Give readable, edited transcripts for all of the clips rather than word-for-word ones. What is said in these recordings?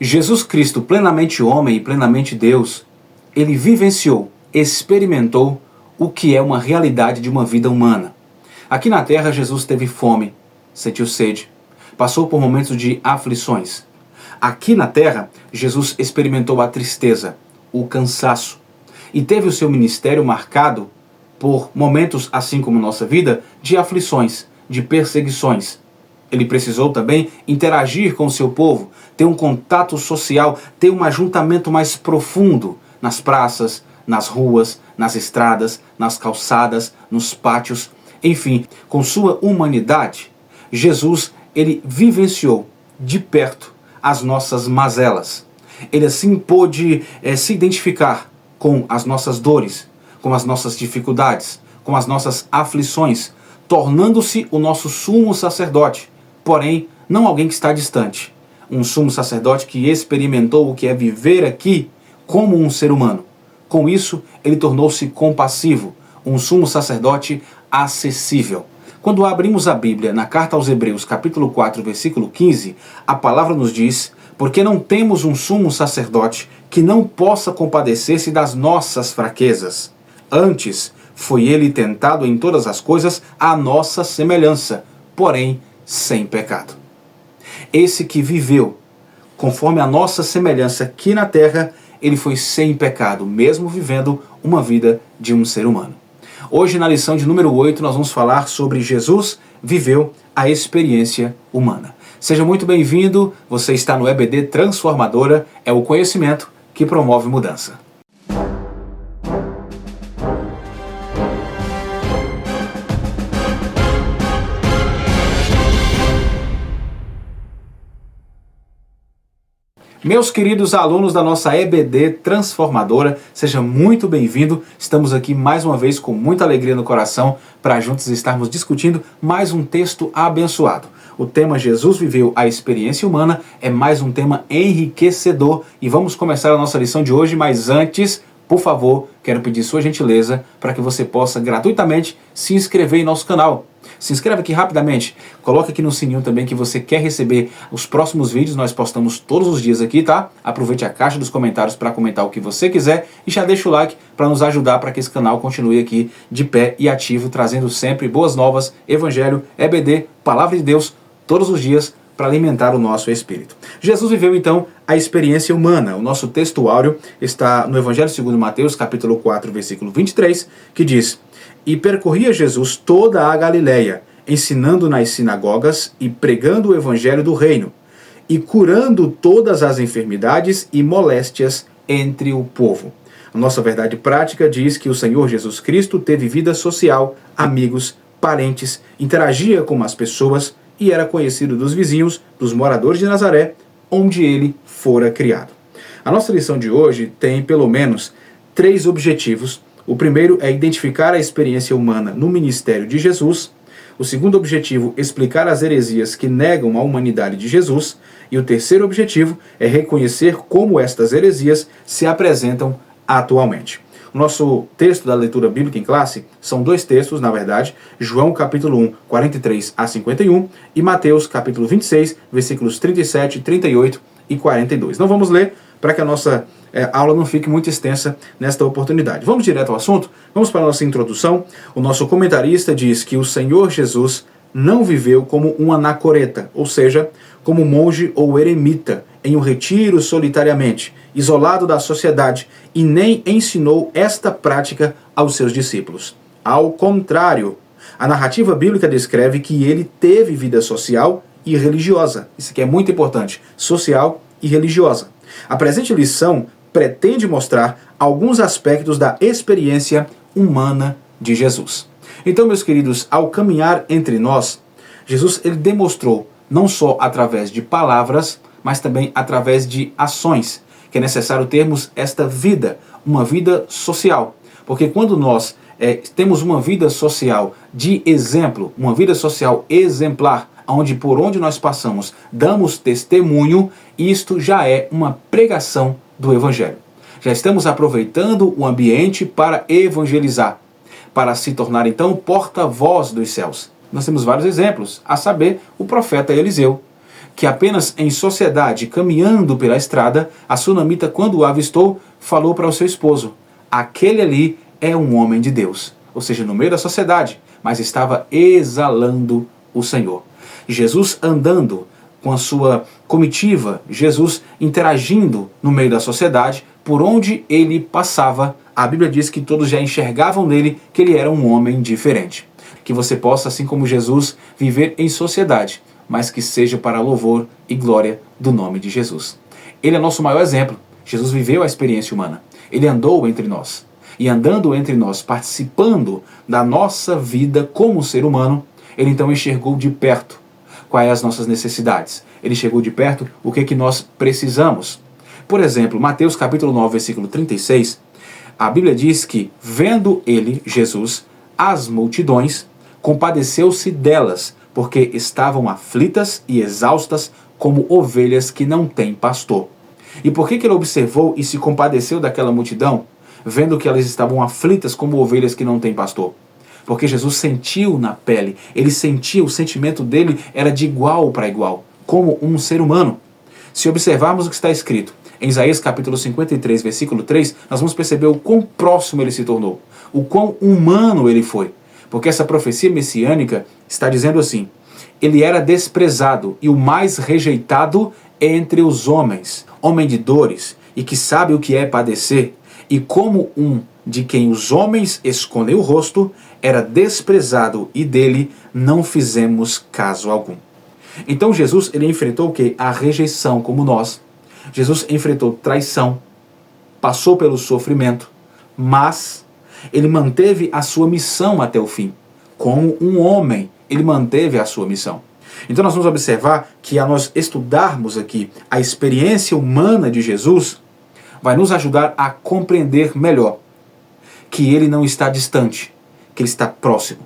Jesus Cristo, plenamente homem e plenamente Deus, ele vivenciou, experimentou o que é uma realidade de uma vida humana. Aqui na terra, Jesus teve fome, sentiu sede, passou por momentos de aflições. Aqui na terra, Jesus experimentou a tristeza, o cansaço, e teve o seu ministério marcado por momentos, assim como nossa vida, de aflições, de perseguições. Ele precisou também interagir com o seu povo, ter um contato social, ter um ajuntamento mais profundo nas praças, nas ruas, nas estradas, nas calçadas, nos pátios. Enfim, com sua humanidade, Jesus ele vivenciou de perto as nossas mazelas. Ele assim pôde se identificar com as nossas dores, com as nossas dificuldades, com as nossas aflições, tornando-se o nosso sumo sacerdote, porém não alguém que está distante, um sumo sacerdote que experimentou o que é viver aqui como um ser humano. Com isso, ele tornou-se compassivo, um sumo sacerdote acessível. Quando abrimos a Bíblia na carta aos Hebreus, capítulo 4, versículo 15, a palavra nos diz: porque não temos um sumo sacerdote que não possa compadecer-se das nossas fraquezas. Antes, foi ele tentado em todas as coisas à nossa semelhança, porém sem pecado. Esse que viveu conforme a nossa semelhança aqui na terra, ele foi sem pecado, mesmo vivendo uma vida de um ser humano. Hoje, na lição de número 8, nós vamos falar sobre Jesus viveu a experiência humana. Seja muito bem-vindo, você está no EBD Transformadora, é o conhecimento que promove mudança. Meus queridos alunos da nossa EBD Transformadora, seja muito bem-vindo. Estamos aqui mais uma vez com muita alegria no coração para juntos estarmos discutindo mais um texto abençoado. O tema Jesus viveu a experiência humana é mais um tema enriquecedor e vamos começar a nossa lição de hoje, mas antes, por favor, quero pedir sua gentileza para que você possa gratuitamente se inscrever em nosso canal. Se inscreve aqui rapidamente, coloca aqui no sininho também que você quer receber os próximos vídeos, nós postamos todos os dias aqui, tá? Aproveite a caixa dos comentários para comentar o que você quiser e já deixa o like para nos ajudar para que esse canal continue aqui de pé e ativo, trazendo sempre boas novas, Evangelho, EBD, Palavra de Deus, todos os dias para alimentar o nosso espírito. Jesus viveu então a experiência humana. O nosso texto áureo está no Evangelho segundo Mateus, capítulo 4, versículo 23, que diz: E percorria Jesus toda a Galileia, ensinando nas sinagogas e pregando o evangelho do reino, e curando todas as enfermidades e moléstias entre o povo. A nossa verdade prática diz que o Senhor Jesus Cristo teve vida social, amigos, parentes, interagia com as pessoas e era conhecido dos vizinhos, dos moradores de Nazaré, onde ele fora criado. A nossa lição de hoje tem pelo menos 3 objetivos. O primeiro é identificar a experiência humana no ministério de Jesus. O segundo objetivo, explicar as heresias que negam a humanidade de Jesus. E o terceiro objetivo é reconhecer como estas heresias se apresentam atualmente. O nosso texto da leitura bíblica em classe são 2 textos, na verdade, João capítulo 1, 43 a 51 e Mateus capítulo 26, versículos 37, 38 e 42. Não vamos ler para que a nossa aula não fique muito extensa nesta oportunidade. Vamos direto ao assunto? Vamos para a nossa introdução. O nosso comentarista diz que o Senhor Jesus não viveu como um anacoreta, ou seja, como monge ou eremita, em um retiro solitariamente, isolado da sociedade, e nem ensinou esta prática aos seus discípulos. Ao contrário, a narrativa bíblica descreve que ele teve vida social e religiosa. Isso aqui é muito importante, social e religiosa. A presente lição pretende mostrar alguns aspectos da experiência humana de Jesus. Então, meus queridos, ao caminhar entre nós, Jesus ele demonstrou, não só através de palavras, mas também através de ações, que é necessário termos esta vida, uma vida social. Porque quando nós temos uma vida social de exemplo, uma vida social exemplar, onde por onde nós passamos damos testemunho, isto já é uma pregação do Evangelho. Já estamos aproveitando o ambiente para evangelizar, para se tornar então porta-voz dos céus. Nós temos vários exemplos, a saber, o profeta Eliseu. que apenas em sociedade, caminhando pela estrada, a sunamita, quando o avistou, falou para o seu esposo: aquele ali é um homem de Deus. Ou seja, no meio da sociedade, mas estava exalando o Senhor. Jesus andando com a sua comitiva, Jesus interagindo no meio da sociedade, por onde ele passava, a Bíblia diz que todos já enxergavam nele que ele era um homem diferente. Que você possa, assim como Jesus, viver em sociedade, mas que seja para louvor e glória do nome de Jesus. Ele é nosso maior exemplo. Jesus viveu a experiência humana. Ele andou entre nós. E andando entre nós, participando da nossa vida como ser humano, ele então enxergou de perto quais as nossas necessidades. Ele chegou de perto o que nós precisamos. Por exemplo, Mateus capítulo 9, versículo 36, a Bíblia diz que, vendo ele, Jesus, as multidões, compadeceu-se delas, porque estavam aflitas e exaustas como ovelhas que não têm pastor. E por que ele observou e se compadeceu daquela multidão, vendo que elas estavam aflitas como ovelhas que não têm pastor? Porque Jesus sentiu na pele, ele sentia, o sentimento dele era de igual para igual, como um ser humano. Se observarmos o que está escrito em Isaías capítulo 53, versículo 3, nós vamos perceber o quão próximo ele se tornou, o quão humano ele foi. Porque essa profecia messiânica está dizendo assim: ele era desprezado e o mais rejeitado entre os homens, homem de dores e que sabe o que é padecer, e como um de quem os homens escondem o rosto, era desprezado e dele não fizemos caso algum. Então Jesus, ele enfrentou o quê? A rejeição, como nós. Jesus enfrentou traição, passou pelo sofrimento, mas ele manteve a sua missão até o fim. Como um homem, ele manteve a sua missão. Então nós vamos observar que, a nós estudarmos aqui a experiência humana de Jesus, vai nos ajudar a compreender melhor que ele não está distante, que ele está próximo,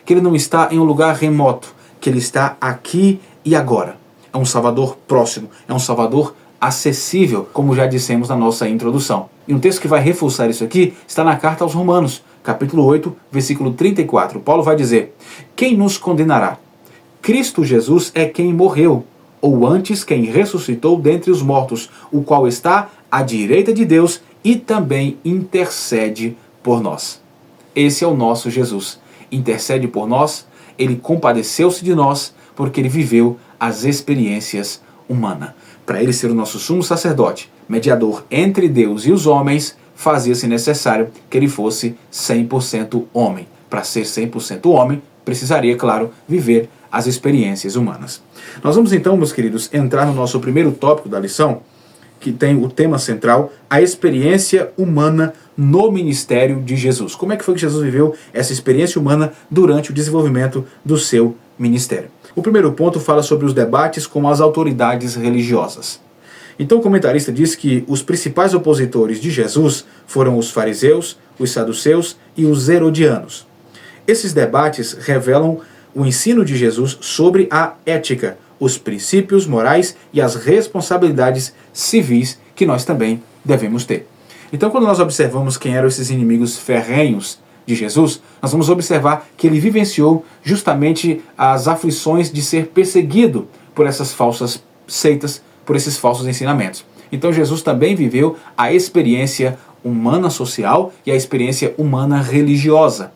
que ele não está em um lugar remoto, que ele está aqui e agora. É um Salvador próximo, é um Salvador acessível, como já dissemos na nossa introdução. E um texto que vai reforçar isso aqui está na carta aos Romanos, capítulo 8, versículo 34. Paulo vai dizer: quem nos condenará? Cristo Jesus é quem morreu, ou antes quem ressuscitou dentre os mortos, o qual está à direita de Deus e também intercede por nós. Esse é o nosso Jesus. Intercede por nós, ele compadeceu-se de nós, porque ele viveu as experiências humanas. Para ele ser o nosso sumo sacerdote, mediador entre Deus e os homens, fazia-se necessário que ele fosse 100% homem. Para ser 100% homem, precisaria, claro, viver as experiências humanas. Nós vamos então, meus queridos, entrar no nosso primeiro tópico da lição, que tem o tema central, a experiência humana no ministério de Jesus. Como é que foi que Jesus viveu essa experiência humana durante o desenvolvimento do seu ministério? O primeiro ponto fala sobre os debates com as autoridades religiosas. Então o comentarista diz que os principais opositores de Jesus foram os fariseus, os saduceus e os herodianos. Esses debates revelam o ensino de Jesus sobre a ética, os princípios morais e as responsabilidades civis que nós também devemos ter. Então, quando nós observamos quem eram esses inimigos ferrenhos de Jesus, nós vamos observar que ele vivenciou justamente as aflições de ser perseguido por essas falsas seitas, por esses falsos ensinamentos. Então Jesus também viveu a experiência humana social e a experiência humana religiosa.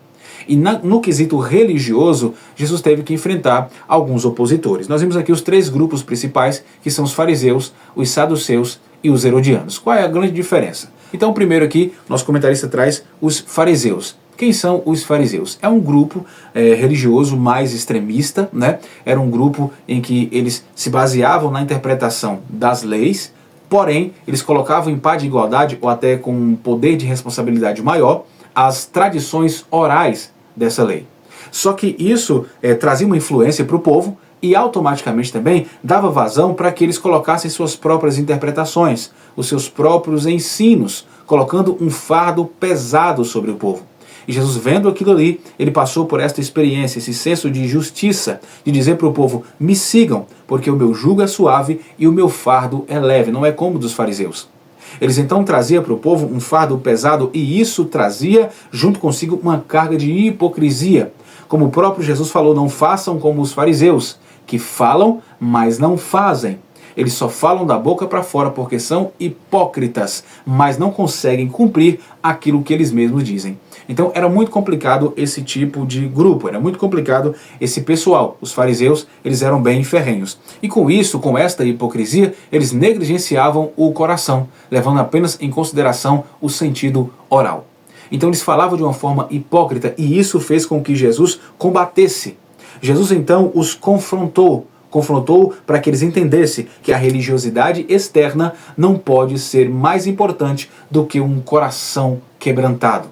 E no quesito religioso, Jesus teve que enfrentar alguns opositores. Nós vimos aqui os três grupos principais, que são os fariseus, os saduceus e os herodianos. Qual é a grande diferença? Então, primeiro aqui, nosso comentarista traz os fariseus. Quem são os fariseus? É um grupo religioso mais extremista, né? Era um grupo em que eles se baseavam na interpretação das leis, porém, eles colocavam em pá de igualdade, ou até com um poder de responsabilidade maior, as tradições orais dessa lei. Só que isso trazia uma influência para o povo e automaticamente também dava vazão para que eles colocassem suas próprias interpretações, os seus próprios ensinos, colocando um fardo pesado sobre o povo. E Jesus, vendo aquilo ali, ele passou por esta experiência, esse senso de justiça, de dizer para o povo: me sigam, porque o meu jugo é suave e o meu fardo é leve, não é como o dos fariseus. Eles então traziam para o povo um fardo pesado e isso trazia junto consigo uma carga de hipocrisia. Como o próprio Jesus falou: não façam como os fariseus, que falam, mas não fazem. Eles só falam da boca para fora porque são hipócritas, mas não conseguem cumprir aquilo que eles mesmos dizem. Então era muito complicado esse tipo de grupo, era muito complicado esse pessoal. Os fariseus, eles eram bem ferrenhos. E com isso, com esta hipocrisia, eles negligenciavam o coração, levando apenas em consideração o sentido oral. Então eles falavam de uma forma hipócrita e isso fez com que Jesus combatesse. Jesus então os confrontou para que eles entendessem que a religiosidade externa não pode ser mais importante do que um coração quebrantado.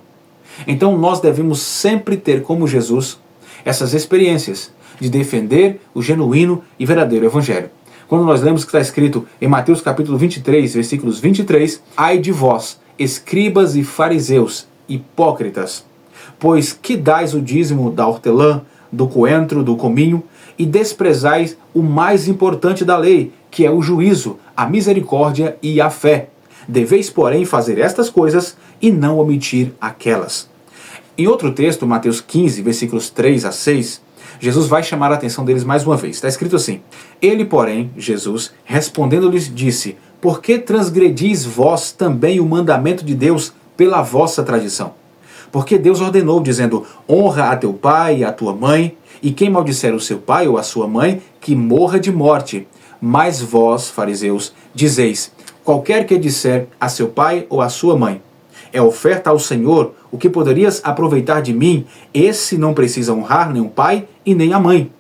Então nós devemos sempre ter como Jesus essas experiências de defender o genuíno e verdadeiro evangelho. Quando nós lemos que está escrito em Mateus capítulo 23, versículos 23, ai de vós, escribas e fariseus, hipócritas, pois que dais o dízimo da hortelã, do coentro, do cominho, e desprezais o mais importante da lei, que é o juízo, a misericórdia e a fé. Deveis, porém, fazer estas coisas e não omitir aquelas. Em outro texto, Mateus 15, versículos 3 a 6, Jesus vai chamar a atenção deles mais uma vez. Está escrito assim: ele, porém, Jesus, respondendo-lhes, disse: por que transgredis vós também o mandamento de Deus pela vossa tradição? Porque Deus ordenou, dizendo: honra a teu pai e a tua mãe, e quem maldisser o seu pai ou a sua mãe, que morra de morte. Mas vós, fariseus, dizeis: qualquer que disser a seu pai ou a sua mãe, é oferta ao Senhor, o que poderias aproveitar de mim? Esse não precisa honrar nem o pai e nem a mãe.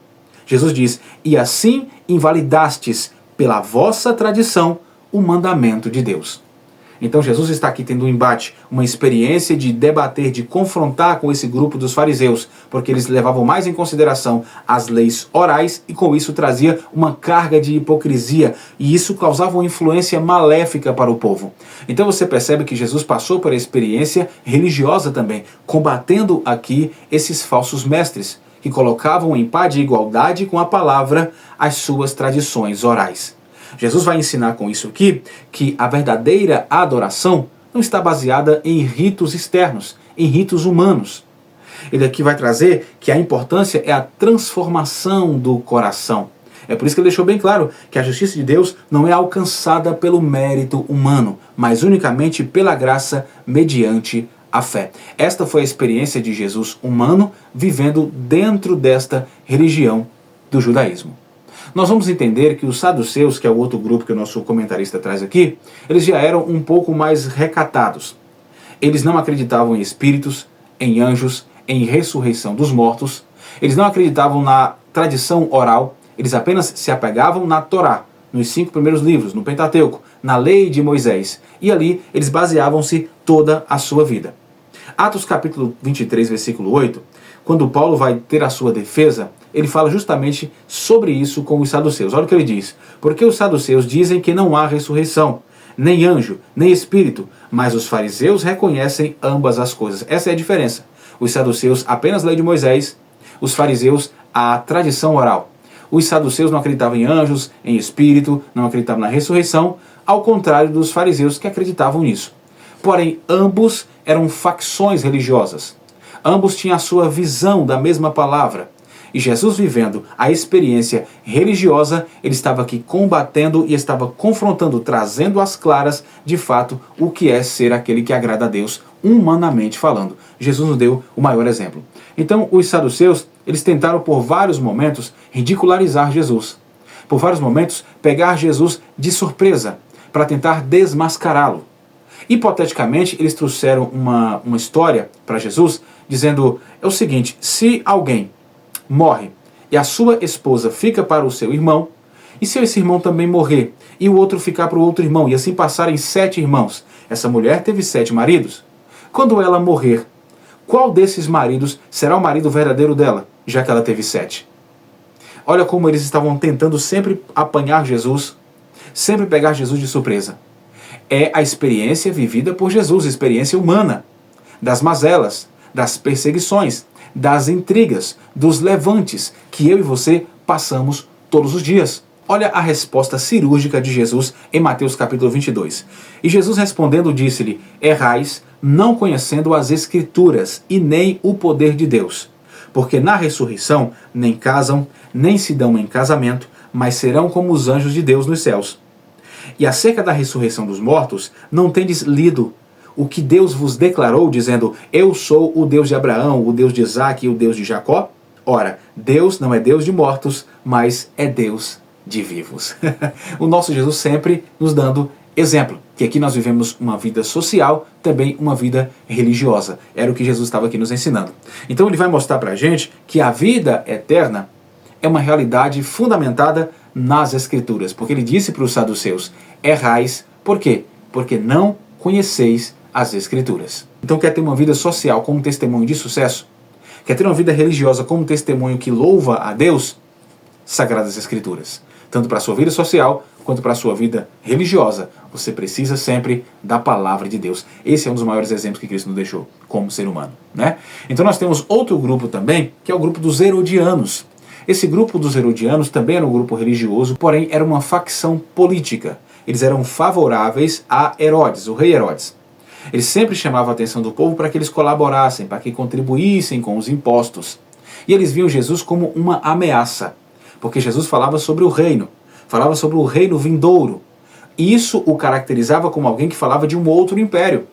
Jesus diz: e assim invalidastes pela vossa tradição o mandamento de Deus. Então Jesus está aqui tendo um embate, uma experiência de debater, de confrontar com esse grupo dos fariseus, porque eles levavam mais em consideração as leis orais e com isso trazia uma carga de hipocrisia e isso causava uma influência maléfica para o povo. Então você percebe que Jesus passou por experiência religiosa também, combatendo aqui esses falsos mestres, que colocavam em pá de igualdade com a palavra as suas tradições orais. Jesus vai ensinar com isso aqui que a verdadeira adoração não está baseada em ritos externos, em ritos humanos. Ele aqui vai trazer que a importância é a transformação do coração. É por isso que ele deixou bem claro que a justiça de Deus não é alcançada pelo mérito humano, mas unicamente pela graça mediante a fé. Esta foi a experiência de Jesus humano vivendo dentro desta religião do judaísmo. Nós vamos entender que os saduceus, que é o outro grupo que o nosso comentarista traz aqui, eles já eram um pouco mais recatados. Eles não acreditavam em espíritos, em anjos, em ressurreição dos mortos. Eles não acreditavam na tradição oral. Eles apenas se apegavam na Torá, nos 5 primeiros livros, no Pentateuco, na lei de Moisés. E ali eles baseavam-se toda a sua vida. Atos capítulo 23, versículo 8, quando Paulo vai ter a sua defesa, ele fala justamente sobre isso com os saduceus. Olha o que ele diz: porque os saduceus dizem que não há ressurreição, nem anjo, nem espírito, mas os fariseus reconhecem ambas as coisas. Essa é a diferença. Os saduceus apenas a lei de Moisés, os fariseus a tradição oral. Os saduceus não acreditavam em anjos, em espírito, não acreditavam na ressurreição, ao contrário dos fariseus que acreditavam nisso. Porém, ambos eram facções religiosas. Ambos tinham a sua visão da mesma palavra. E Jesus, vivendo a experiência religiosa, ele estava aqui combatendo e estava confrontando, trazendo às claras, de fato, o que é ser aquele que agrada a Deus, humanamente falando. Jesus nos deu o maior exemplo. Então, os saduceus, eles tentaram por vários momentos ridicularizar Jesus. Por vários momentos, pegar Jesus de surpresa, para tentar desmascará-lo. Hipoteticamente, eles trouxeram uma história para Jesus, dizendo, é o seguinte: se alguém morre e a sua esposa fica para o seu irmão, e se esse irmão também morrer, e o outro ficar para o outro irmão, e assim passarem 7 irmãos, essa mulher teve 7 maridos. Quando ela morrer, qual desses maridos será o marido verdadeiro dela, já que ela teve 7? Olha como eles estavam tentando sempre apanhar Jesus, sempre pegar Jesus de surpresa. É a experiência vivida por Jesus, experiência humana, das mazelas, das perseguições, das intrigas, dos levantes que eu e você passamos todos os dias. Olha a resposta cirúrgica de Jesus em Mateus capítulo 22. E Jesus respondendo disse-lhe: errais, não conhecendo as Escrituras e nem o poder de Deus. porque na ressurreição nem casam, nem se dão em casamento, mas serão como os anjos de Deus nos céus. E acerca da ressurreição dos mortos, não tendes lido o que Deus vos declarou, dizendo: eu sou o Deus de Abraão, o Deus de Isaque e o Deus de Jacó? Ora, Deus não é Deus de mortos, mas é Deus de vivos. O nosso Jesus sempre nos dando exemplo, que aqui nós vivemos uma vida social, também uma vida religiosa. Era o que Jesus estava aqui nos ensinando. Então ele vai mostrar para a gente que a vida eterna é uma realidade fundamentada nas Escrituras, porque ele disse para os saduceus: errais, por quê? Porque não conheceis as Escrituras. Então quer ter uma vida social como testemunho de sucesso? Quer ter uma vida religiosa como testemunho que louva a Deus? Sagradas Escrituras. Tanto para a sua vida social, quanto para a sua vida religiosa, você precisa sempre da palavra de Deus. Esse é um dos maiores exemplos que Cristo nos deixou como ser humano, né? Então nós temos outro grupo também, que é o grupo dos herodianos. Esse grupo dos herodianos também era um grupo religioso, porém era uma facção política. Eles eram favoráveis a Herodes, o rei Herodes. Eles sempre chamavam a atenção do povo para que eles colaborassem, para que contribuíssem com os impostos. E eles viam Jesus como uma ameaça, porque Jesus falava sobre o reino, falava sobre o reino vindouro. E isso o caracterizava como alguém que falava de um outro império.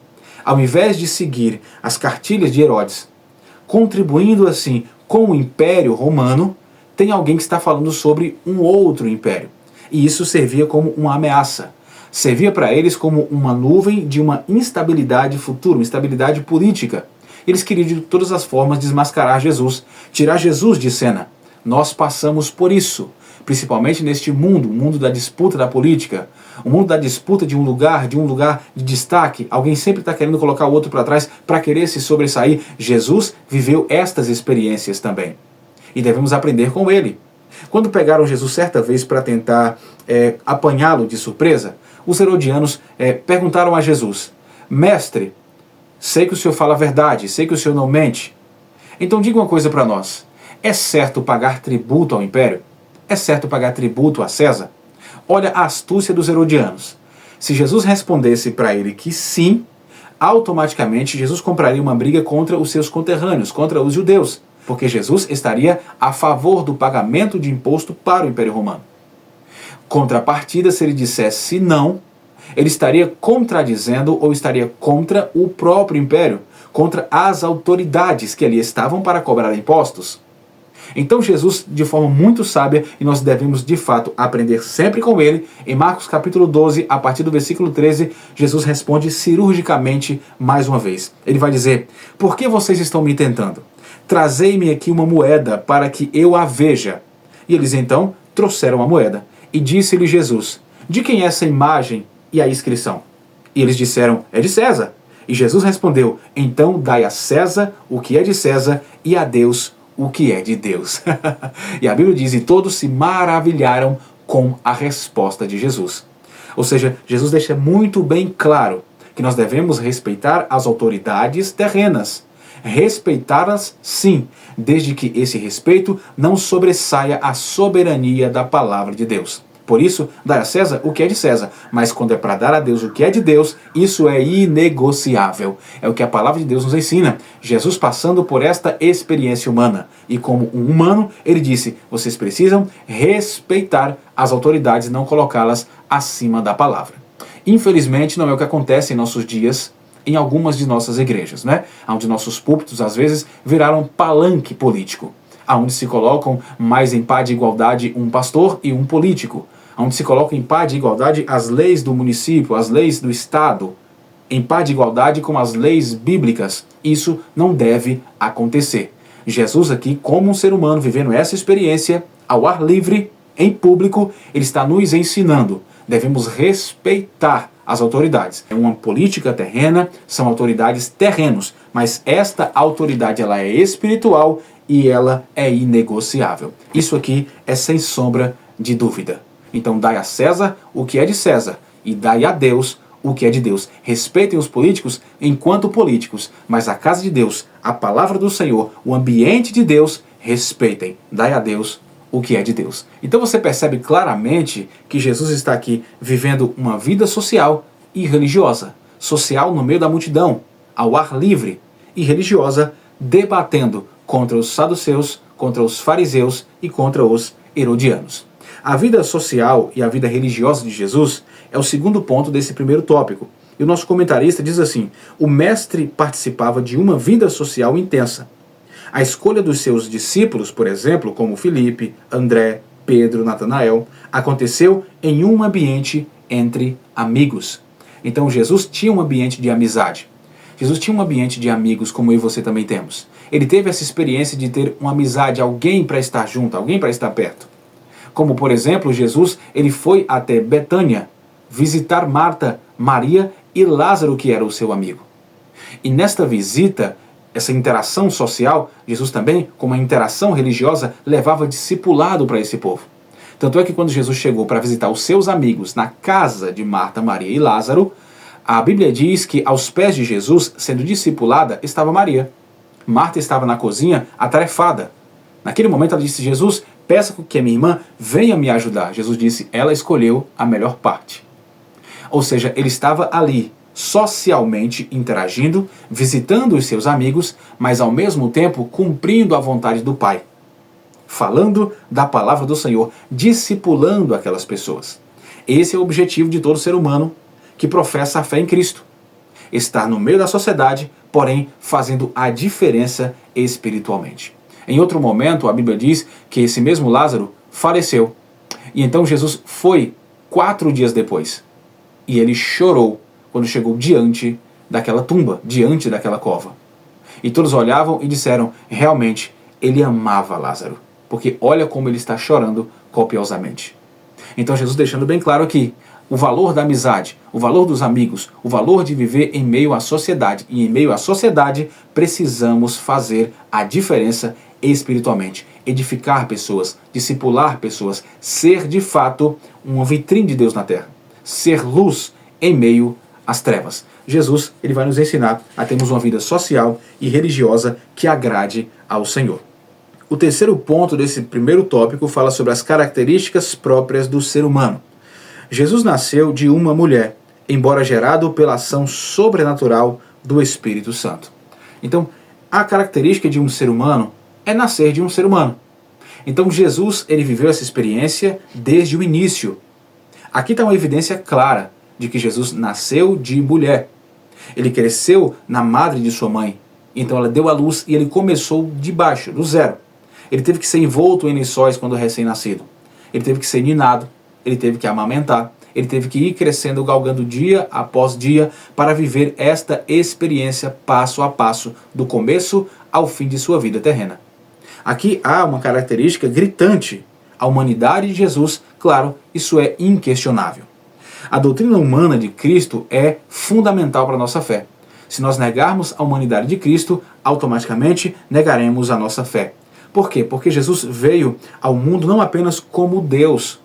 Ao invés de seguir as cartilhas de Herodes, contribuindo assim com o Império Romano, tem alguém que está falando sobre um outro império. E isso servia como uma ameaça. Servia para eles como uma nuvem de uma instabilidade futura, uma instabilidade política. Eles queriam de todas as formas desmascarar Jesus, tirar Jesus de cena. Nós passamos por isso, principalmente neste mundo, o mundo da disputa da política, o mundo da disputa de um lugar de destaque. Alguém sempre está querendo colocar o outro para trás para querer se sobressair. Jesus viveu estas experiências também. E devemos aprender com ele. Quando pegaram Jesus certa vez para tentar apanhá-lo de surpresa, os herodianos perguntaram a Jesus: mestre, sei que o senhor fala a verdade, sei que o senhor não mente. Então diga uma coisa para nós: é certo pagar tributo ao império? É certo pagar tributo a César? Olha a astúcia dos herodianos. Se Jesus respondesse para ele que sim, automaticamente Jesus compraria uma briga contra os seus conterrâneos, contra os judeus, porque Jesus estaria a favor do pagamento de imposto para o Império Romano. Contrapartida, se ele dissesse não, ele estaria contradizendo ou estaria contra o próprio império, contra as autoridades que ali estavam para cobrar impostos. Então Jesus, de forma muito sábia, e nós devemos de fato aprender sempre com ele, em Marcos capítulo 12, a partir do versículo 13, Jesus responde cirurgicamente mais uma vez. Ele vai dizer: por que vocês estão me tentando? Trazei-me aqui uma moeda para que eu a veja. E eles então trouxeram a moeda. E disse-lhe Jesus: de quem é essa imagem e a inscrição? E eles disseram: é de César. E Jesus respondeu: então dai a César o que é de César e a Deus o que é de Deus. E a Bíblia diz: e todos se maravilharam com a resposta de Jesus. Ou seja, Jesus deixa muito bem claro que nós devemos respeitar as autoridades terrenas. Respeitá-las, sim, desde que esse respeito não sobressaia a soberania da palavra de Deus. Por isso, dar a César o que é de César, mas quando é para dar a Deus o que é de Deus, isso é inegociável. É o que a palavra de Deus nos ensina. Jesus passando por esta experiência humana. E como um humano, ele disse: vocês precisam respeitar as autoridades e não colocá-las acima da palavra. Infelizmente, não é o que acontece em nossos dias, em algumas de nossas igrejas, né? Onde nossos púlpitos, às vezes, viraram palanque político. Onde se colocam mais em pá de igualdade um pastor e um político. Onde se colocam em pá de igualdade as leis do município, as leis do Estado. Em pá de igualdade com as leis bíblicas. Isso não deve acontecer. Jesus aqui, como um ser humano, vivendo essa experiência, ao ar livre, em público, ele está nos ensinando. Devemos respeitar as autoridades. É uma política terrena, são autoridades terrenos, mas esta autoridade ela é espiritual e ela é inegociável. Isso aqui é sem sombra de dúvida. Então dai a César o que é de César e dai a Deus o que é de Deus. Respeitem os políticos enquanto políticos, mas a casa de Deus, a palavra do Senhor, o ambiente de Deus, respeitem. Dai a Deus o que é de Deus. Então você percebe claramente que Jesus está aqui vivendo uma vida social e religiosa. Social no meio da multidão, ao ar livre, e religiosa debatendo contra os saduceus, contra os fariseus e contra os herodianos. A vida social e a vida religiosa de Jesus é o segundo ponto desse primeiro tópico. E o nosso comentarista diz assim: o mestre participava de uma vida social intensa. A escolha dos seus discípulos, por exemplo, como Filipe, André, Pedro, Natanael, aconteceu em um ambiente entre amigos. Então Jesus tinha um ambiente de amizade. Jesus tinha um ambiente de amigos como eu e você também temos. Ele teve essa experiência de ter uma amizade, alguém para estar junto, alguém para estar perto. Como, por exemplo, Jesus ele foi até Betânia visitar Marta, Maria e Lázaro, que era o seu amigo. E nesta visita, essa interação social, Jesus também, com uma interação religiosa, levava discipulado para esse povo. Tanto é que quando Jesus chegou para visitar os seus amigos na casa de Marta, Maria e Lázaro, a Bíblia diz que aos pés de Jesus, sendo discipulada, estava Maria. Marta estava na cozinha, atarefada. Naquele momento ela disse: Jesus, peça que a minha irmã venha me ajudar. Jesus disse: ela escolheu a melhor parte. Ou seja, ele estava ali, socialmente interagindo, visitando os seus amigos, mas ao mesmo tempo cumprindo a vontade do Pai. Falando da palavra do Senhor, discipulando aquelas pessoas. Esse é o objetivo de todo ser humano que professa a fé em Cristo. Estar no meio da sociedade, porém fazendo a diferença espiritualmente. Em outro momento, a Bíblia diz que esse mesmo Lázaro faleceu. E então Jesus foi 4 dias depois. E ele chorou quando chegou diante daquela tumba, diante daquela cova. E todos olhavam e disseram: realmente, ele amava Lázaro, porque olha como ele está chorando copiosamente. Então Jesus deixando bem claro aqui o valor da amizade, o valor dos amigos, o valor de viver em meio à sociedade. E em meio à sociedade precisamos fazer a diferença espiritualmente, edificar pessoas, discipular pessoas, ser de fato uma vitrine de Deus na terra, ser luz em meio às trevas. Jesus ele vai nos ensinar a termos uma vida social e religiosa que agrade ao Senhor. O terceiro ponto desse primeiro tópico fala sobre as características próprias do ser humano. Jesus nasceu de uma mulher, embora gerado pela ação sobrenatural do Espírito Santo. Então, a característica de um ser humano é nascer de um ser humano. Então, Jesus ele viveu essa experiência desde o início. Aqui está uma evidência clara de que Jesus nasceu de mulher. Ele cresceu na madre de sua mãe. Então ela deu à luz e ele começou de baixo, do zero. Ele teve que ser envolto em lençóis quando recém-nascido. Ele teve que ser ninado. Ele teve que amamentar. Ele teve que ir crescendo, galgando dia após dia para viver esta experiência passo a passo, do começo ao fim de sua vida terrena. Aqui há uma característica gritante. A humanidade de Jesus, claro, isso é inquestionável. A doutrina humana de Cristo é fundamental para a nossa fé. Se nós negarmos a humanidade de Cristo, automaticamente negaremos a nossa fé. Por quê? Porque Jesus veio ao mundo não apenas como Deus,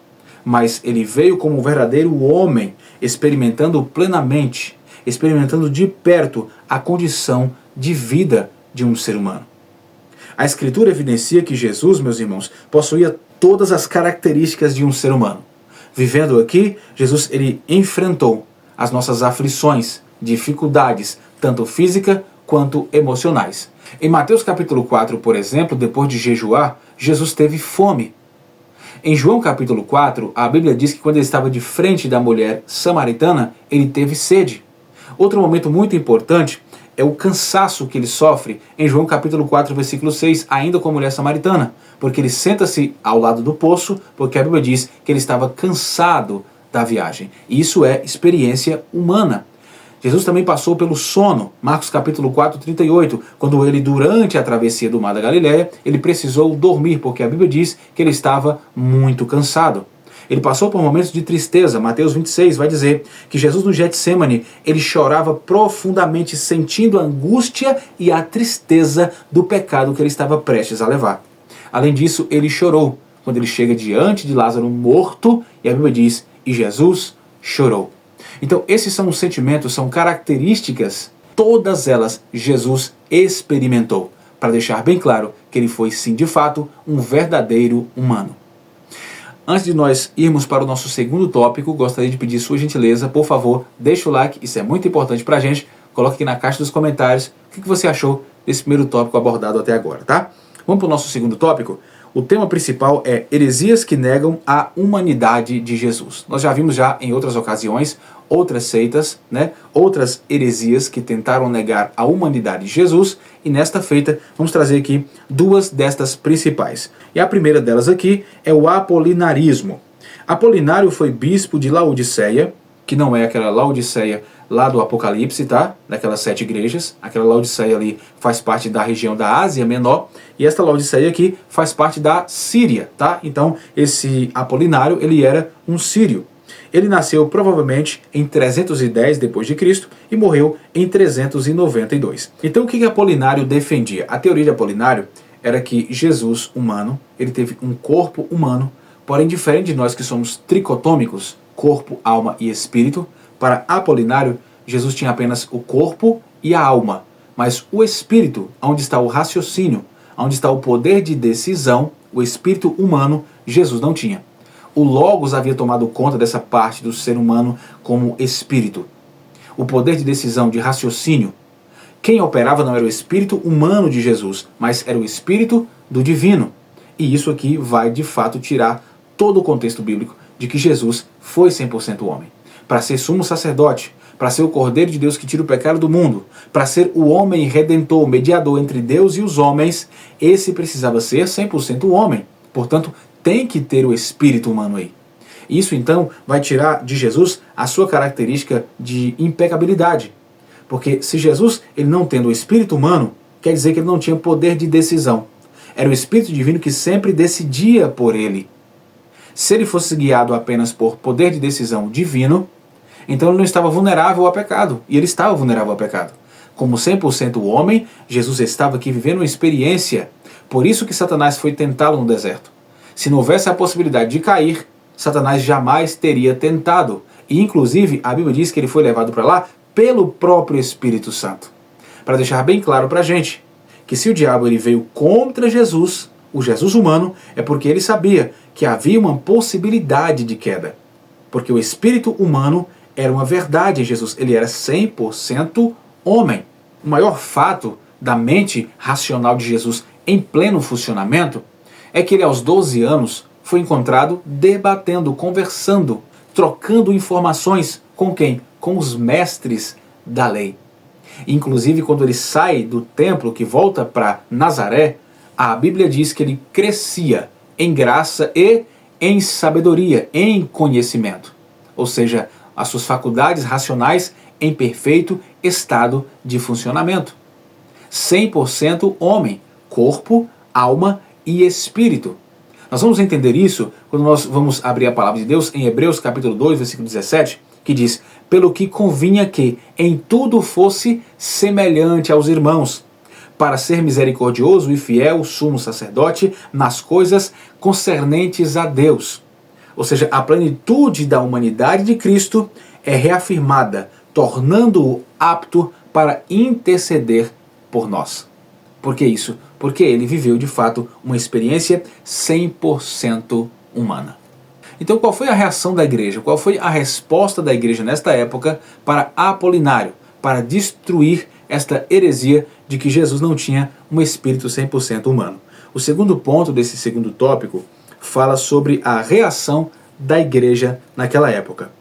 mas ele veio como um verdadeiro homem, experimentando plenamente, experimentando de perto a condição de vida de um ser humano. A Escritura evidencia que Jesus, meus irmãos, possuía todas as características de um ser humano. Vivendo aqui, Jesus ele enfrentou as nossas aflições, dificuldades, tanto física quanto emocionais. Em Mateus capítulo 4, por exemplo, depois de jejuar, Jesus teve fome. Em João capítulo 4, a Bíblia diz que quando ele estava de frente da mulher samaritana, ele teve sede. Outro momento muito importante é o cansaço que ele sofre em João capítulo 4, versículo 6, ainda com a mulher samaritana, porque ele senta-se ao lado do poço, porque a Bíblia diz que ele estava cansado da viagem. E isso é experiência humana. Jesus também passou pelo sono, Marcos capítulo 4, 38, quando ele, durante a travessia do mar da Galileia, ele precisou dormir, porque a Bíblia diz que ele estava muito cansado. Ele passou por momentos de tristeza. Mateus 26 vai dizer que Jesus no Getsêmani, ele chorava profundamente, sentindo a angústia e a tristeza do pecado que ele estava prestes a levar. Além disso, ele chorou quando ele chega diante de Lázaro morto, e a Bíblia diz, e Jesus chorou. Então, esses são os sentimentos, são características, todas elas Jesus experimentou, para deixar bem claro que ele foi, sim, de fato, um verdadeiro humano. Antes de nós irmos para o nosso segundo tópico, gostaria de pedir sua gentileza, por favor, deixe o like, isso é muito importante para a gente. Coloque aqui na caixa dos comentários o que você achou desse primeiro tópico abordado até agora, tá? Vamos para o nosso segundo tópico. O tema principal é heresias que negam a humanidade de Jesus. Nós já vimos em outras ocasiões outras seitas, outras heresias que tentaram negar a humanidade de Jesus, e nesta feita vamos trazer aqui duas destas principais. E a primeira delas aqui é o apolinarismo. Apolinário foi bispo de Laodiceia, que não é aquela Laodiceia lá do Apocalipse, tá? Daquelas 7 igrejas. Aquela Laodiceia ali faz parte da região da Ásia Menor, e esta Laodiceia aqui faz parte da Síria, tá? Então, esse Apolinário, ele era um sírio. Ele nasceu provavelmente em 310 d.C. e morreu em 392. Então, o que Apolinário defendia? A teoria de Apolinário era que Jesus humano, ele teve um corpo humano, porém diferente de nós que somos tricotômicos, corpo, alma e espírito. Para Apolinário, Jesus tinha apenas o corpo e a alma, mas o espírito, onde está o raciocínio, onde está o poder de decisão, o espírito humano, Jesus não tinha. O Logos havia tomado conta dessa parte do ser humano como espírito. O poder de decisão, de raciocínio, quem operava não era o espírito humano de Jesus, mas era o espírito do divino. E isso aqui vai de fato tirar todo o contexto bíblico de que Jesus foi 100% homem. Para ser sumo sacerdote, para ser o Cordeiro de Deus que tira o pecado do mundo, para ser o homem redentor, mediador entre Deus e os homens, esse precisava ser 100% homem. Portanto, tem que ter o espírito humano aí. Isso então vai tirar de Jesus a sua característica de impecabilidade. Porque se Jesus ele não tendo o espírito humano, quer dizer que ele não tinha poder de decisão. Era o Espírito Divino que sempre decidia por ele. Se ele fosse guiado apenas por poder de decisão divino, então ele não estava vulnerável ao pecado. E ele estava vulnerável ao pecado. Como 100% homem, Jesus estava aqui vivendo uma experiência. Por isso que Satanás foi tentá-lo no deserto. Se não houvesse a possibilidade de cair, Satanás jamais teria tentado. E inclusive a Bíblia diz que ele foi levado para lá pelo próprio Espírito Santo. Para deixar bem claro para a gente que se o diabo ele veio contra Jesus, o Jesus humano, é porque ele sabia que havia uma possibilidade de queda. Porque o espírito humano era uma verdade em Jesus. Ele era 100% homem. O maior fato da mente racional de Jesus em pleno funcionamento é que ele aos 12 anos foi encontrado debatendo, conversando, trocando informações com quem? Com os mestres da lei. Inclusive quando ele sai do templo, que volta para Nazaré, a Bíblia diz que ele crescia em graça e em sabedoria, em conhecimento. Ou seja, as suas faculdades racionais em perfeito estado de funcionamento. 100% homem, corpo, alma e espírito. Nós vamos entender isso quando nós vamos abrir a palavra de Deus em Hebreus capítulo 2, versículo 17, que diz: pelo que convinha que em tudo fosse semelhante aos irmãos, para ser misericordioso e fiel sumo sacerdote nas coisas concernentes a Deus. Ou seja, a plenitude da humanidade de Cristo é reafirmada, tornando-o apto para interceder por nós. Por que isso? Porque ele viveu de fato uma experiência 100% humana. Então qual foi a reação da igreja? Qual foi a resposta da igreja nesta época para Apolinário, para destruir esta heresia de que Jesus não tinha um espírito 100% humano? O segundo ponto desse segundo tópico fala sobre a reação da igreja naquela época.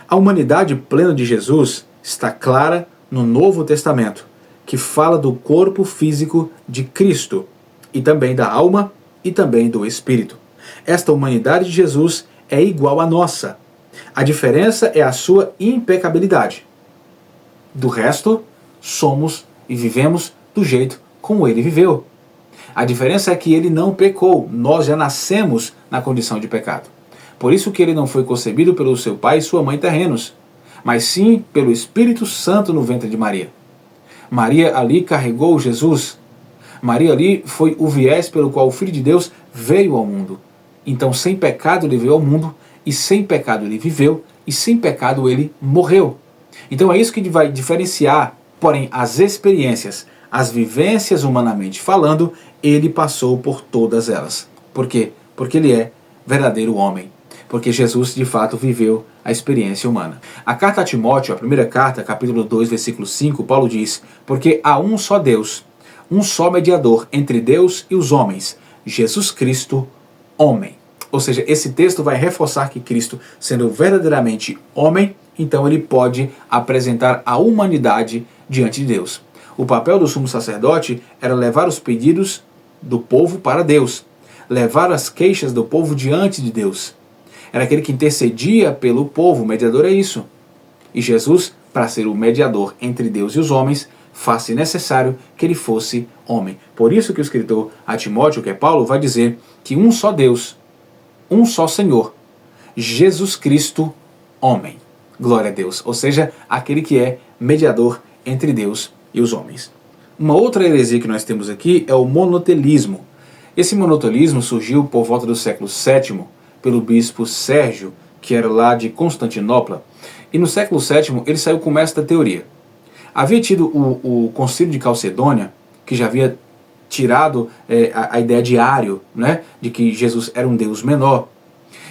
A humanidade plena de Jesus está clara no Novo Testamento, que fala do corpo físico de Cristo, e também da alma e também do espírito. Esta humanidade de Jesus é igual à nossa. A diferença é a sua impecabilidade. Do resto, somos e vivemos do jeito como ele viveu. A diferença é que ele não pecou, nós já nascemos na condição de pecado. Por isso que ele não foi concebido pelo seu pai e sua mãe terrenos, mas sim pelo Espírito Santo no ventre de Maria. Maria ali carregou Jesus. Maria ali foi o viés pelo qual o Filho de Deus veio ao mundo. Então, sem pecado ele veio ao mundo, e sem pecado ele viveu, e sem pecado ele morreu. Então é isso que vai diferenciar, porém, as experiências, as vivências humanamente falando, ele passou por todas elas. Por quê? Porque ele é verdadeiro homem. Porque Jesus, de fato, viveu a experiência humana. A carta a Timóteo, a primeira carta, capítulo 2, versículo 5, Paulo diz: porque há um só Deus, um só mediador entre Deus e os homens, Jesus Cristo, homem. Ou seja, esse texto vai reforçar que Cristo, sendo verdadeiramente homem, então ele pode apresentar a humanidade diante de Deus. O papel do sumo sacerdote era levar os pedidos do povo para Deus, levar as queixas do povo diante de Deus. Era aquele que intercedia pelo povo, o mediador é isso. E Jesus, para ser o mediador entre Deus e os homens, faz-se necessário que ele fosse homem. Por isso que o escritor a Timóteo, que é Paulo, vai dizer que um só Deus, um só Senhor, Jesus Cristo, homem. Glória a Deus. Ou seja, aquele que é mediador entre Deus e os homens. Uma outra heresia que nós temos aqui é o monotelismo. Esse monotelismo surgiu por volta do século VII pelo bispo Sérgio, que era lá de Constantinopla. E no século VII ele saiu com esta teoria. Havia tido o concílio de Calcedônia, que já havia tirado a ideia de Ário, né, de que Jesus era um Deus menor.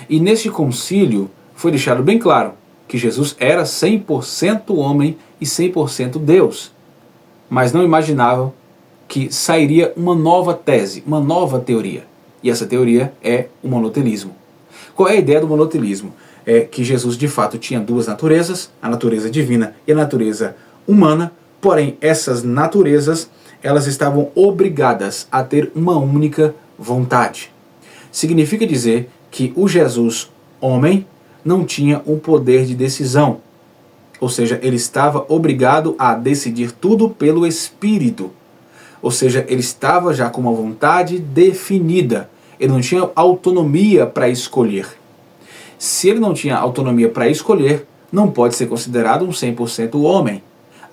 E neste concílio foi deixado bem claro que Jesus era 100% homem e 100% Deus. Mas não imaginavam que sairia uma nova tese, uma nova teoria. E essa teoria é o monotelismo. Qual é a ideia do monotelismo? É que Jesus de fato tinha duas naturezas, a natureza divina e a natureza humana, porém essas naturezas elas estavam obrigadas a ter uma única vontade. Significa dizer que o Jesus homem não tinha um poder de decisão, ou seja, ele estava obrigado a decidir tudo pelo Espírito, ou seja, ele estava já com uma vontade definida, ele não tinha autonomia para escolher. Se ele não tinha autonomia para escolher, não pode ser considerado um 100% homem.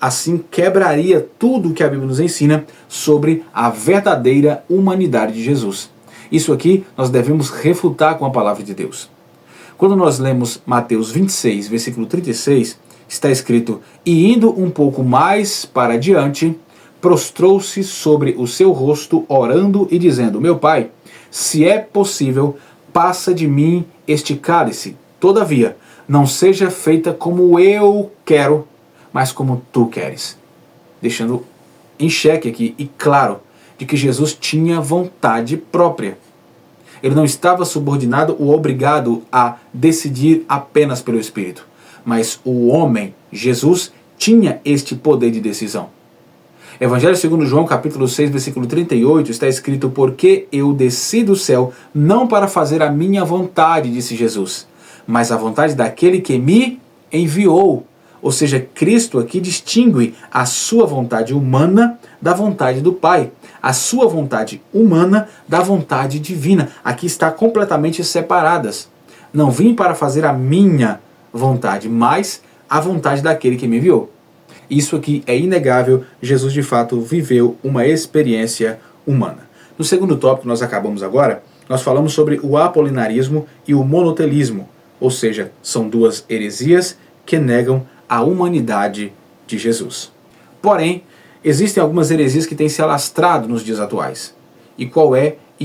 Assim quebraria tudo que a Bíblia nos ensina sobre a verdadeira humanidade de Jesus. Isso aqui nós devemos refutar com a palavra de Deus. Quando nós lemos Mateus 26, versículo 36, está escrito: "E indo um pouco mais para adiante, prostrou-se sobre o seu rosto, orando e dizendo: Meu Pai, se é possível, passa de mim este cálice. Todavia, não seja feita como eu quero, mas como tu queres." Deixando em xeque aqui e claro de que Jesus tinha vontade própria. Ele não estava subordinado ou obrigado a decidir apenas pelo Espírito. Mas o homem, Jesus, tinha este poder de decisão. Evangelho segundo João, capítulo 6, versículo 38, está escrito: "Porque eu desci do céu, não para fazer a minha vontade", disse Jesus, "mas a vontade daquele que me enviou." Ou seja, Cristo aqui distingue a sua vontade humana da vontade do Pai. A sua vontade humana da vontade divina. Aqui está completamente separadas. Não vim para fazer a minha vontade, mas a vontade daquele que me enviou. Isso aqui é inegável, Jesus de fato viveu uma experiência humana. No segundo tópico que nós acabamos agora, nós falamos sobre o apolinarismo e o monotelismo, ou seja, são duas heresias que negam a humanidade de Jesus. Porém, existem algumas heresias que têm se alastrado nos dias atuais. E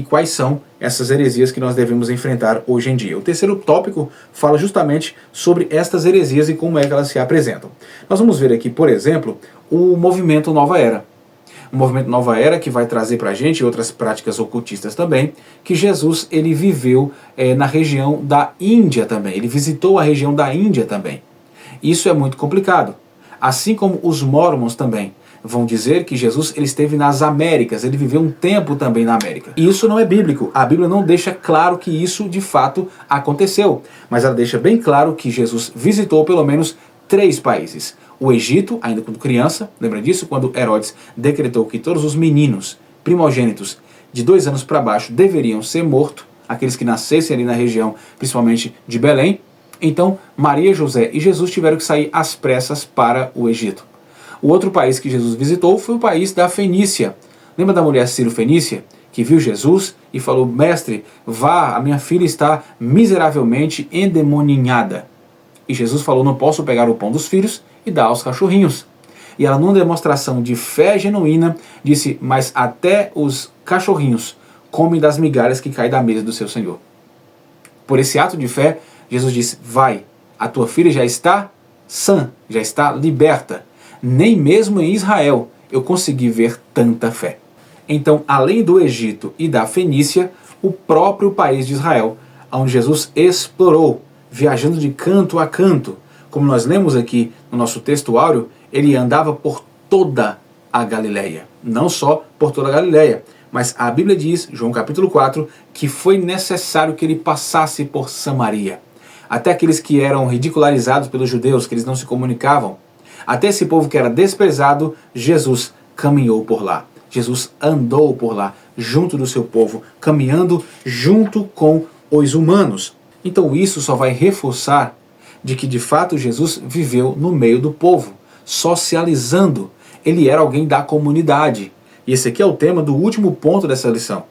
quais são essas heresias que nós devemos enfrentar hoje em dia? O terceiro tópico fala justamente sobre estas heresias e como é que elas se apresentam. Nós vamos ver aqui, por exemplo, o movimento Nova Era. O movimento Nova Era que vai trazer para a gente outras práticas ocultistas também, que Jesus ele viveu na região da Índia também. Ele visitou a região da Índia também. Isso é muito complicado. Assim como os Mormons também vão dizer que Jesus ele esteve nas Américas, ele viveu um tempo também na América. E isso não é bíblico. A Bíblia não deixa claro que isso de fato aconteceu. Mas ela deixa bem claro que Jesus visitou pelo menos 3 países. O Egito, ainda quando criança, lembra disso? Quando Herodes decretou que todos os meninos primogênitos de 2 anos para baixo deveriam ser mortos, aqueles que nascessem ali na região, principalmente de Belém. Então, Maria, José e Jesus tiveram que sair às pressas para o Egito. O outro país que Jesus visitou foi o país da Fenícia. Lembra da mulher Ciro-Fenícia, que viu Jesus e falou: "Mestre, vá, a minha filha está miseravelmente endemoninhada." E Jesus falou: "Não posso pegar o pão dos filhos e dar aos cachorrinhos." E ela, numa demonstração de fé genuína, disse: "Mas até os cachorrinhos comem das migalhas que caem da mesa do seu Senhor." Por esse ato de fé, Jesus disse: "Vai, a tua filha já está sã, já está liberta." Nem mesmo em Israel eu consegui ver tanta fé. Então, além do Egito e da Fenícia, o próprio país de Israel, onde Jesus explorou, viajando de canto a canto. Como nós lemos aqui no nosso texto áureo, ele andava por toda a Galileia. Não só por toda a Galileia, mas a Bíblia diz, João capítulo 4, que foi necessário que ele passasse por Samaria. Até aqueles que eram ridicularizados pelos judeus, que eles não se comunicavam, até esse povo que era desprezado, Jesus caminhou por lá. Jesus andou por lá, junto do seu povo, caminhando junto com os humanos. Então isso só vai reforçar de que de fato Jesus viveu no meio do povo, socializando. Ele era alguém da comunidade. E esse aqui é o tema do último ponto dessa lição.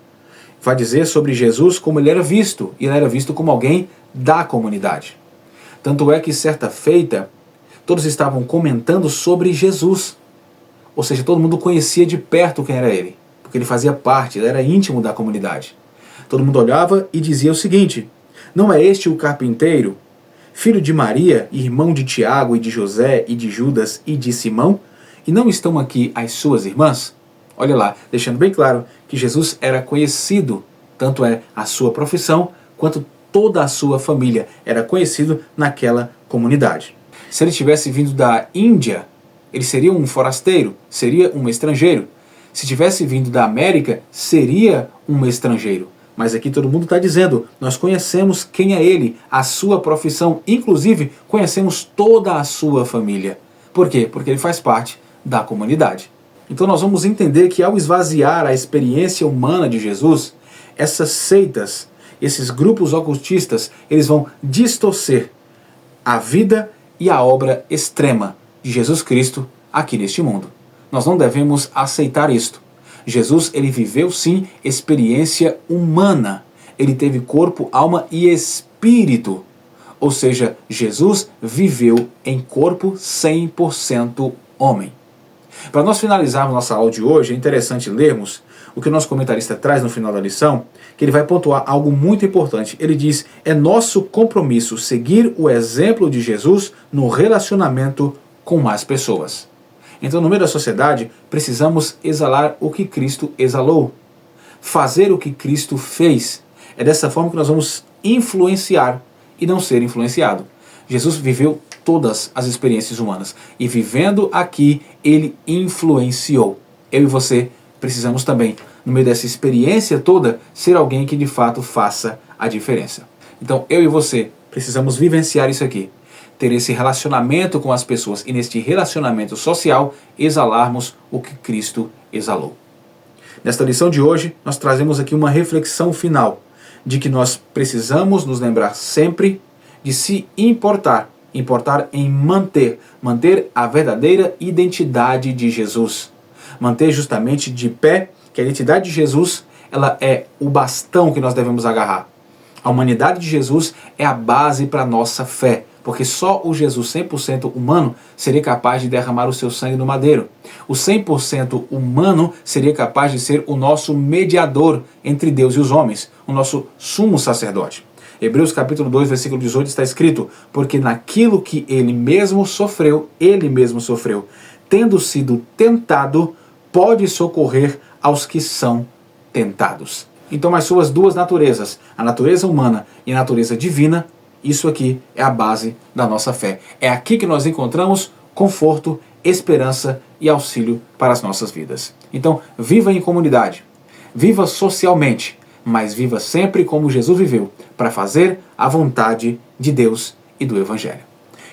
Vai dizer sobre Jesus como ele era visto, e ele era visto como alguém da comunidade. Tanto é que certa feita, todos estavam comentando sobre Jesus. Ou seja, todo mundo conhecia de perto quem era ele, porque ele fazia parte, ele era íntimo da comunidade. Todo mundo olhava e dizia o seguinte: não é este o carpinteiro, filho de Maria, irmão de Tiago e de José e de Judas e de Simão? E não estão aqui as suas irmãs? Olha lá, deixando bem claro que Jesus era conhecido, tanto é a sua profissão, quanto toda a sua família era conhecido naquela comunidade. Se ele tivesse vindo da Índia, ele seria um forasteiro, seria um estrangeiro. Se tivesse vindo da América, seria um estrangeiro. Mas aqui todo mundo está dizendo, nós conhecemos quem é ele, a sua profissão, inclusive conhecemos toda a sua família. Por quê? Porque ele faz parte da comunidade. Então nós vamos entender que ao esvaziar a experiência humana de Jesus, essas seitas, esses grupos ocultistas, eles vão distorcer a vida e a obra extrema de Jesus Cristo aqui neste mundo. Nós não devemos aceitar isto. Jesus, ele viveu sim experiência humana. Ele teve corpo, alma e espírito. Ou seja, Jesus viveu em corpo 100% homem. Para nós finalizarmos nossa aula de hoje, é interessante lermos o que o nosso comentarista traz no final da lição, que ele vai pontuar algo muito importante. Ele diz, é nosso compromisso seguir o exemplo de Jesus no relacionamento com mais pessoas. Então, no meio da sociedade, precisamos exalar o que Cristo exalou. Fazer o que Cristo fez. É dessa forma que nós vamos influenciar e não ser influenciado. Jesus viveu todas as experiências humanas. E vivendo aqui, ele influenciou. Eu e você precisamos também, no meio dessa experiência toda, ser alguém que de fato faça a diferença. Então, eu e você precisamos vivenciar isso aqui. Ter esse relacionamento com as pessoas e neste relacionamento social, exalarmos o que Cristo exalou. Nesta lição de hoje, nós trazemos aqui uma reflexão final de que nós precisamos nos lembrar sempre de se importar em manter a verdadeira identidade de Jesus. Manter justamente de pé que a identidade de Jesus, ela é o bastão que nós devemos agarrar. A humanidade de Jesus é a base para a nossa fé, porque só o Jesus 100% humano seria capaz de derramar o seu sangue no madeiro. O 100% humano seria capaz de ser o nosso mediador entre Deus e os homens, o nosso sumo sacerdote. Hebreus capítulo 2, versículo 18 está escrito, porque naquilo que ele mesmo sofreu, tendo sido tentado, pode socorrer aos que são tentados. Então as suas duas naturezas, a natureza humana e a natureza divina, isso aqui é a base da nossa fé. É aqui que nós encontramos conforto, esperança e auxílio para as nossas vidas. Então, viva em comunidade, viva socialmente, mas viva sempre como Jesus viveu, para fazer a vontade de Deus e do Evangelho.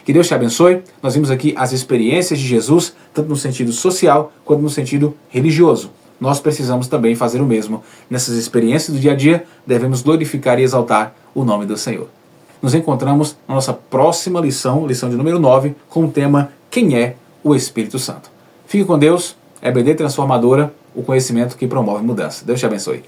Que Deus te abençoe. Nós vimos aqui as experiências de Jesus, tanto no sentido social quanto no sentido religioso. Nós precisamos também fazer o mesmo. Nessas experiências do dia a dia, devemos glorificar e exaltar o nome do Senhor. Nos encontramos na nossa próxima lição, lição de número 9, com o tema Quem é o Espírito Santo? Fique com Deus, EBD Transformadora, o conhecimento que promove mudança. Deus te abençoe.